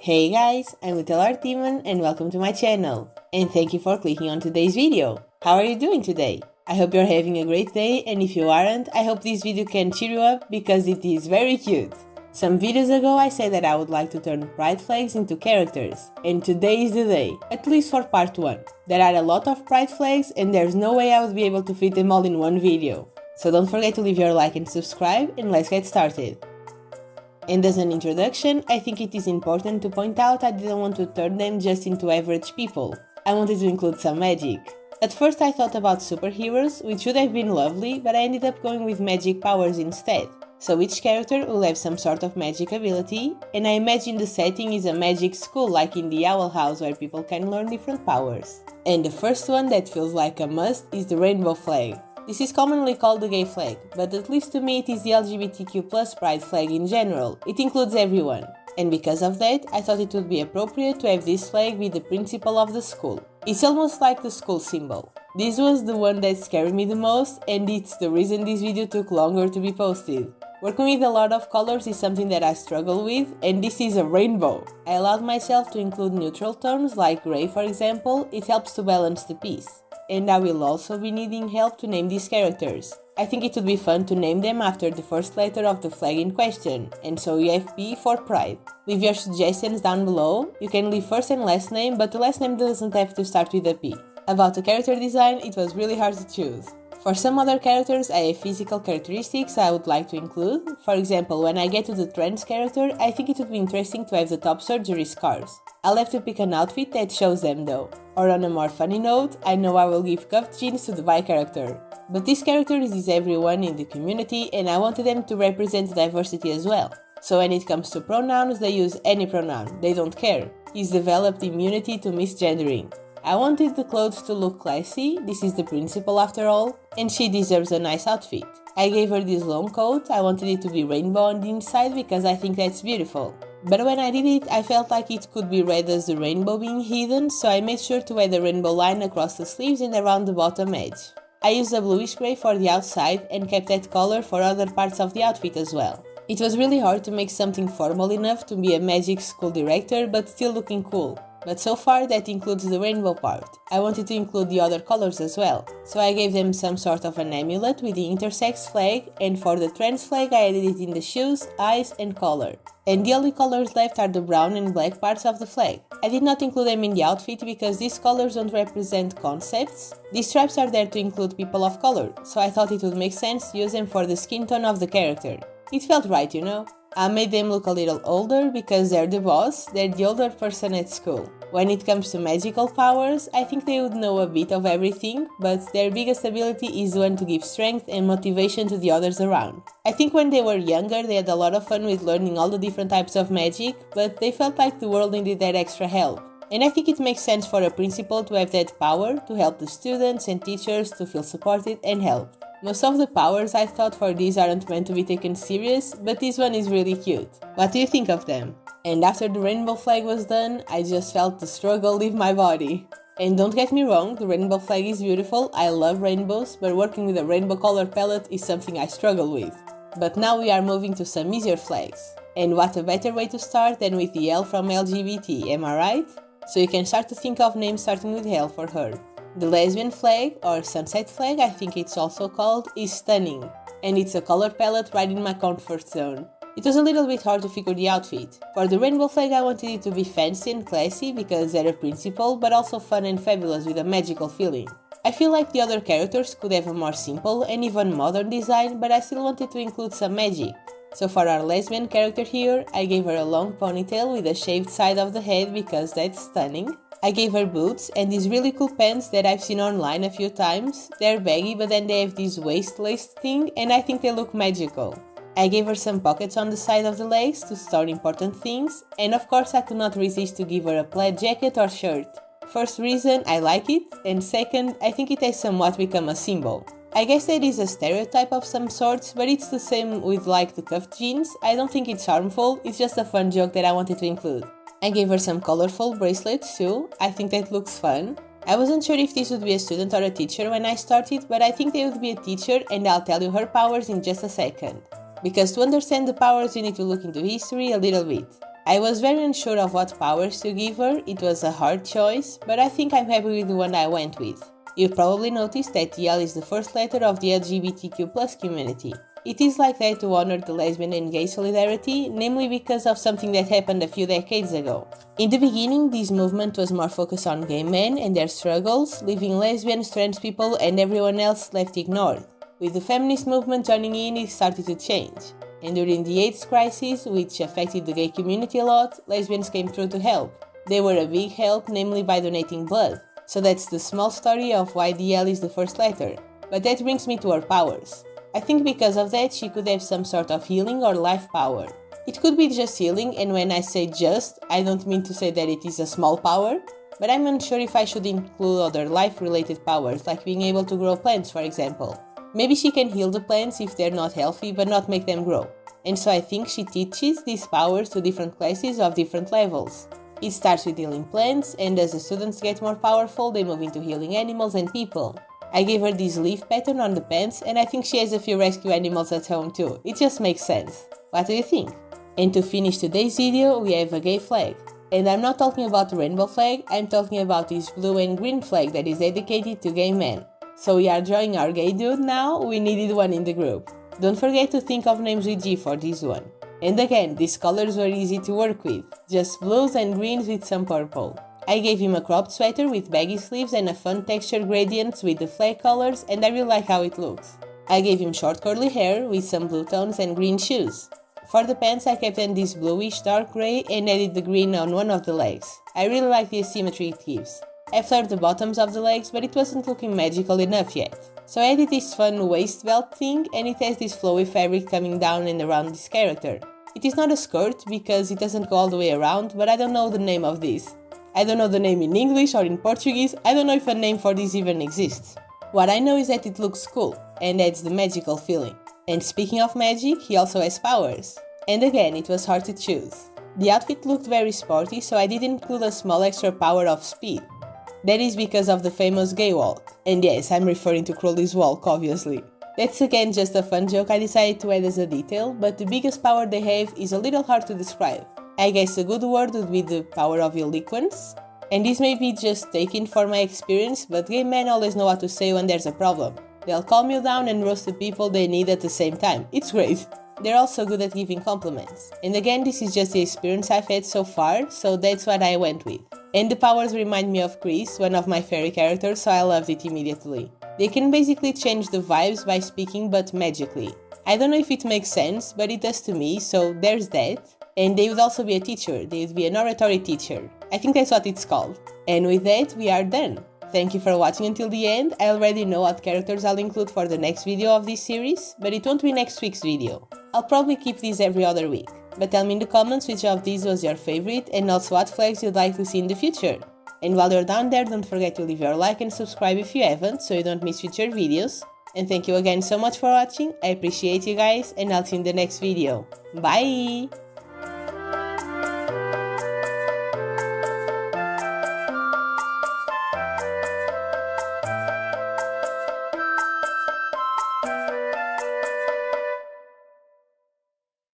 Hey guys, I'm Little Art Demon and welcome to my channel. And thank you for clicking on today's video. How are you doing today? I hope you're having a great day, and if you aren't, I hope this video can cheer you up because it is very cute. Some videos ago I said that I would like to turn pride flags into characters, and today is the day, at least for part 1. There are a lot of pride flags and there's no way I would be able to fit them all in one video. So don't forget to leave your like and subscribe, and let's get started. And as an introduction, I think it is important to point out I didn't want to turn them just into average people. I wanted to include some magic. At first I thought about superheroes, which would have been lovely, but I ended up going with magic powers instead. So each character will have some sort of magic ability, and I imagine the setting is a magic school like in the Owl House where people can learn different powers. And the first one that feels like a must is the rainbow flag. This is commonly called the gay flag, but at least to me it is the LGBTQ+ pride flag in general. It includes everyone. And because of that, I thought it would be appropriate to have this flag be the principal of the school. It's almost like the school symbol. This was the one that scared me the most, and it's the reason this video took longer to be posted. Working with a lot of colors is something that I struggle with, and this is a rainbow. I allowed myself to include neutral tones like grey, for example. It helps to balance the piece. And I will also be needing help to name these characters. I think it would be fun to name them after the first letter of the flag in question, and so you have P for pride. Leave your suggestions down below. You can leave first and last name, but the last name doesn't have to start with a P. About the character design, it was really hard to choose. For some other characters, I have physical characteristics I would like to include. For example, when I get to the trans character, I think it would be interesting to have the top surgery scars. I'll have to pick an outfit that shows them though. Or on a more funny note, I know I will give cuffed jeans to the bi character. But this character is everyone in the community, and I wanted them to represent diversity as well. So when it comes to pronouns, they use any pronoun, they don't care. He's developed immunity to misgendering. I wanted the clothes to look classy, this is the principal after all, and she deserves a nice outfit. I gave her this long coat. I wanted it to be rainbow on the inside because I think that's beautiful. But when I did it, I felt like it could be read as the rainbow being hidden, so I made sure to add a rainbow line across the sleeves and around the bottom edge. I used a bluish grey for the outside and kept that color for other parts of the outfit as well. It was really hard to make something formal enough to be a magic school director but still looking cool. But so far that includes the rainbow part. I wanted to include the other colors as well, so I gave them some sort of an amulet with the intersex flag, and for the trans flag I added it in the shoes, eyes and collar. And the only colors left are the brown and black parts of the flag. I did not include them in the outfit because these colors don't represent concepts. These stripes are there to include people of color, so I thought it would make sense to use them for the skin tone of the character. It felt right, you know? I made them look a little older because they're the boss, they're the older person at school. When it comes to magical powers, I think they would know a bit of everything, but their biggest ability is the one to give strength and motivation to the others around. I think when they were younger they had a lot of fun with learning all the different types of magic, but they felt like the world needed that extra help. And I think it makes sense for a principal to have that power to help the students and teachers to feel supported and helped. Most of the powers I thought for these aren't meant to be taken serious, but this one is really cute. What do you think of them? And after the rainbow flag was done, I just felt the struggle leave my body. And don't get me wrong, the rainbow flag is beautiful, I love rainbows, but working with a rainbow color palette is something I struggle with. But now we are moving to some easier flags. And what a better way to start than with the L from LGBT, am I right? So you can start to think of names starting with L for her. The lesbian flag, or sunset flag I think it's also called, is stunning, and it's a color palette right in my comfort zone. It was a little bit hard to figure the outfit. For the rainbow flag I wanted it to be fancy and classy because they're a principal, but also fun and fabulous with a magical feeling. I feel like the other characters could have a more simple and even modern design, but I still wanted to include some magic. So for our lesbian character here, I gave her a long ponytail with a shaved side of the head because that's stunning. I gave her boots and these really cool pants that I've seen online a few times. They're baggy but then they have this waist lace thing and I think they look magical. I gave her some pockets on the side of the legs to store important things, and of course I could not resist to give her a plaid jacket or shirt. First reason, I like it, and second, I think it has somewhat become a symbol. I guess that is a stereotype of some sorts, but it's the same with like the cuffed jeans. I don't think it's harmful, it's just a fun joke that I wanted to include. I gave her some colorful bracelets too, I think that looks fun. I wasn't sure if this would be a student or a teacher when I started, but I think they would be a teacher, and I'll tell you her powers in just a second. Because to understand the powers you need to look into history a little bit. I was very unsure of what powers to give her, it was a hard choice, but I think I'm happy with the one I went with. You've probably noticed that the L is the first letter of the LGBTQ+ community. It is like that to honor the lesbian and gay solidarity, namely because of something that happened a few decades ago. In the beginning, this movement was more focused on gay men and their struggles, leaving lesbians, trans people and everyone else left ignored. With the feminist movement joining in, it started to change. And during the AIDS crisis, which affected the gay community a lot, lesbians came through to help. They were a big help, namely by donating blood. So that's the small story of why the L is the first letter. But that brings me to her powers. I think because of that she could have some sort of healing or life power. It could be just healing, and when I say just, I don't mean to say that it is a small power, but I'm unsure if I should include other life-related powers, like being able to grow plants, for example. Maybe she can heal the plants if they're not healthy but not make them grow. And so I think she teaches these powers to different classes of different levels. It starts with healing plants, and as the students get more powerful, they move into healing animals and people. I gave her this leaf pattern on the pants, and I think she has a few rescue animals at home too. It just makes sense. What do you think? And to finish today's video, we have a gay flag. And I'm not talking about the rainbow flag, I'm talking about this blue and green flag that is dedicated to gay men. So we are drawing our gay dude now, we needed one in the group. Don't forget to think of names with G for this one. And again, these colors were easy to work with, just blues and greens with some purple. I gave him a cropped sweater with baggy sleeves and a fun texture gradients with the flag colors, and I really like how it looks. I gave him short curly hair with some blue tones and green shoes. For the pants I kept in this bluish dark grey and added the green on one of the legs. I really like the asymmetry it gives. I flared the bottoms of the legs, but it wasn't looking magical enough yet. So I added this fun waist belt thing, and it has this flowy fabric coming down and around this character. It is not a skirt because it doesn't go all the way around, but I don't know the name of this. I don't know the name in English or in Portuguese, I don't know if a name for this even exists. What I know is that it looks cool, and adds the magical feeling. And speaking of magic, he also has powers. And again, it was hard to choose. The outfit looked very sporty, so I did include a small extra power of speed. That is because of the famous gay walk. And yes, I'm referring to Crowley's walk, obviously. That's again just a fun joke I decided to add as a detail, but the biggest power they have is a little hard to describe. I guess a good word would be the power of eloquence. And this may be just taken for my experience, but gay men always know what to say when there's a problem. They'll calm you down and roast the people they need at the same time. It's great. They're also good at giving compliments. And again, this is just the experience I've had so far, so that's what I went with. And the powers remind me of Chris, one of my fairy characters, so I loved it immediately. They can basically change the vibes by speaking, but magically. I don't know if it makes sense, but it does to me, so there's that. And they would also be a teacher, they would be an oratory teacher. I think that's what it's called. And with that, we are done. Thank you for watching until the end. I already know what characters I'll include for the next video of this series, but it won't be next week's video. I'll probably keep these every other week. But tell me in the comments which of these was your favorite and also what flags you'd like to see in the future. And while you're down there, don't forget to leave your like and subscribe if you haven't, so you don't miss future videos. And thank you again so much for watching, I appreciate you guys, and I'll see you in the next video. Bye!